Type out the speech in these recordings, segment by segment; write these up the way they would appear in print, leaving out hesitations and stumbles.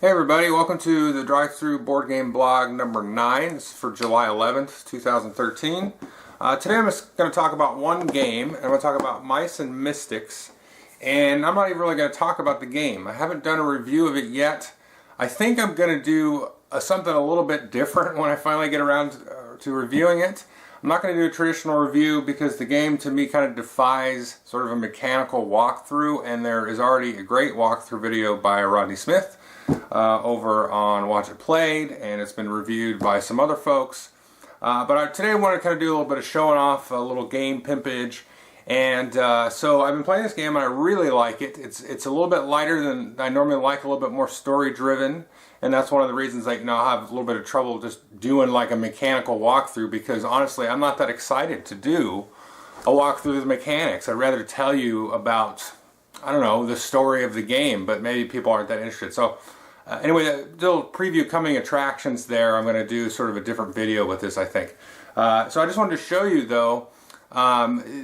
Hey everybody, welcome to the Drive-Thru board game blog number 9. This is for July 11th, 2013. Today I'm just going to talk about one game, and I'm going to talk about Mice and Mystics. And I'm not even really going to talk about the game. I haven't done a review of it yet. I think I'm going to do something a little bit different when I finally get around to reviewing it. I'm not going to do a traditional review because the game to me kind of defies sort of a mechanical walkthrough, and there is already a great walkthrough video by Rodney Smith over on Watch It Played, and it's been reviewed by some other folks. Today I want to kind of do a little bit of showing off, a little game pimpage. And so I've been playing this game and I really like it. It's a little bit lighter than I normally like, a little bit more story driven, and that's one of the reasons I have a little bit of trouble just doing like a mechanical walkthrough, because honestly I'm not that excited to do a walkthrough of the mechanics. I'd rather tell you about, I don't know, the story of the game, but maybe people aren't that interested. So anyway, a little preview coming attractions there. I'm going to do sort of a different video with this, I think. So I just wanted to show you though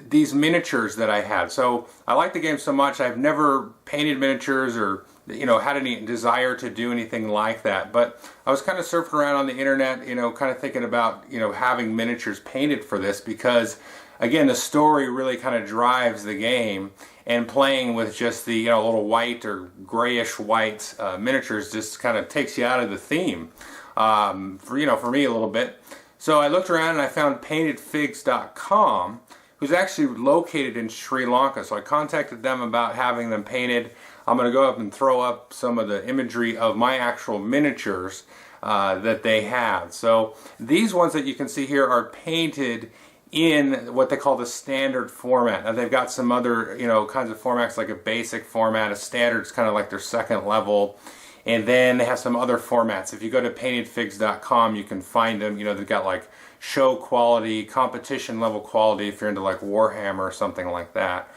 these miniatures that I had. So I like the game so much. I've never painted miniatures or had any desire to do anything like that, but I was kind of surfing around on the internet, kind of thinking about having miniatures painted for this, because again, the story really kind of drives the game, and playing with just the little white or grayish white miniatures just kind of takes you out of the theme for me a little bit. So I looked around and I found paintedfigs.com, who's actually located in Sri Lanka. So I contacted them about having them painted. I'm going to go up and throw up some of the imagery of my actual miniatures that they have. So these ones that you can see here are painted in what they call the standard format. Now they've got some other kinds of formats, like a basic format. A standard's kind of like their second level, and then they have some other formats. If you go to paintedfigs.com, you can find them. They've got like show quality, competition level quality if you're into like Warhammer or something like that.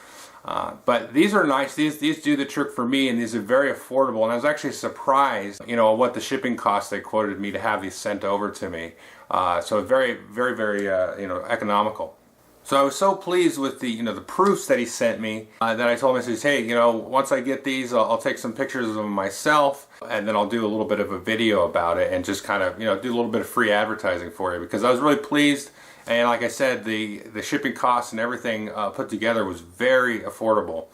But these are nice. These do the trick for me, and these are very affordable. And I was actually surprised, what the shipping cost they quoted me to have these sent over to me. So very, very, very, economical. So I was so pleased with the, the proofs that he sent me that I told him, I said, hey, once I get these, I'll take some pictures of them myself, and then I'll do a little bit of a video about it, and just kind of, do a little bit of free advertising for you, because I was really pleased. And like I said, the shipping costs and everything put together was very affordable.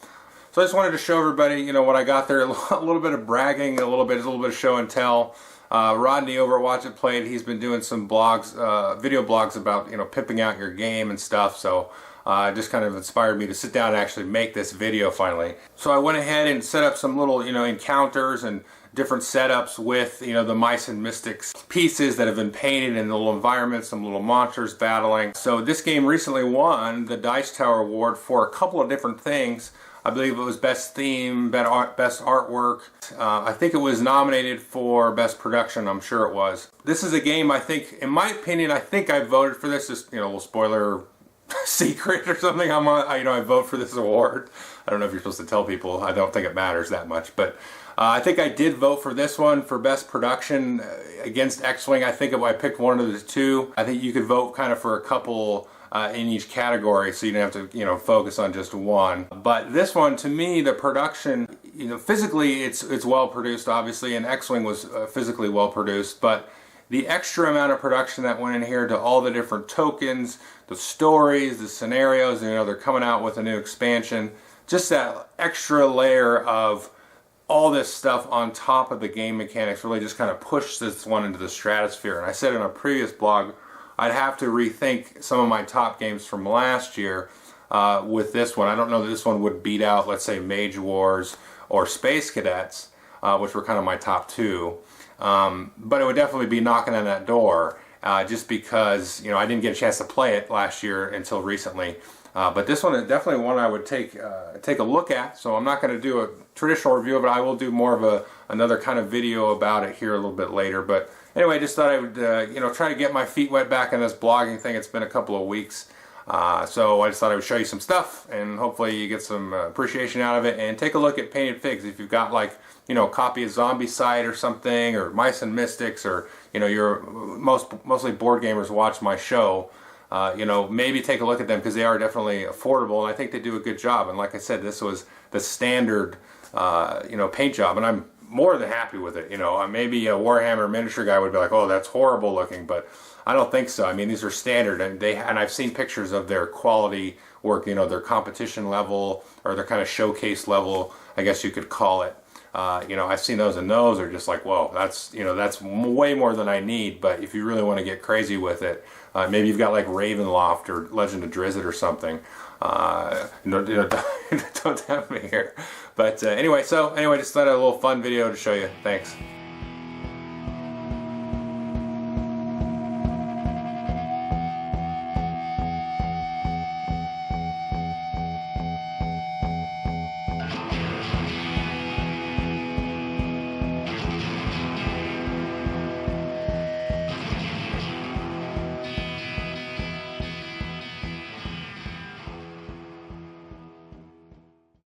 So I just wanted to show everybody, what I got there. A little bit of bragging, a little bit of show and tell. Rodney over at Watch It Played, he's been doing some blogs, video blogs about pimping out your game and stuff. So it just kind of inspired me to sit down and actually make this video finally. So I went ahead and set up some little encounters and different setups with the Mice and Mystics pieces that have been painted in the little environments, some little monsters battling. So this game recently won the Dice Tower Award for a couple of different things. I believe it was Best Theme, Best Artwork. I think it was nominated for Best Production, I'm sure it was. This is a game, I think, in my opinion, I think I voted for this. Just, a little spoiler secret or something. I vote for this award. I don't know if you're supposed to tell people. I don't think it matters that much, but I think I did vote for this one for Best Production against X-Wing. I think if I picked one of the two, I think you could vote kind of for a couple in each category, so you don't have to focus on just one. But this one, to me, the production, physically it's well produced, obviously, and X-Wing was physically well produced, but the extra amount of production that went in here to all the different tokens, the stories, the scenarios, they're coming out with a new expansion, just that extra layer of all this stuff on top of the game mechanics really just kind of pushed this one into the stratosphere. And I said in a previous blog, I'd have to rethink some of my top games from last year with this one. I don't know that this one would beat out, let's say, Mage Wars or Space Cadets, which were kind of my top two. But it would definitely be knocking on that door, just because I didn't get a chance to play it last year until recently. But this one is definitely one I would take a look at. So I'm not going to do a traditional review of it. I will do more of another kind of video about it here a little bit later. But anyway, I just thought I would try to get my feet wet back in this blogging thing. It's been a couple of weeks. So I just thought I would show you some stuff, and hopefully you get some appreciation out of it. And take a look at Painted Figs. If you've got like a copy of Zombie Side or something, or Mice and Mystics, or you're mostly board gamers watch my show. Maybe take a look at them, because they are definitely affordable, and I think they do a good job. And like I said, this was the standard, paint job, and I'm more than happy with it. You know, maybe a Warhammer miniature guy would be like, oh, that's horrible looking, but I don't think so. I mean, these are standard, and I've seen pictures of their quality work, you know, their competition level or their kind of showcase level, I guess you could call it. You know, I've seen those, and those are just like, whoa, that's, you know, that's way more than I need. But if you really want to get crazy with it, maybe you've got like Ravenloft or Legend of Drizzt or something. Don't tempt me here. But anyway, just thought a little fun video to show you. Thanks.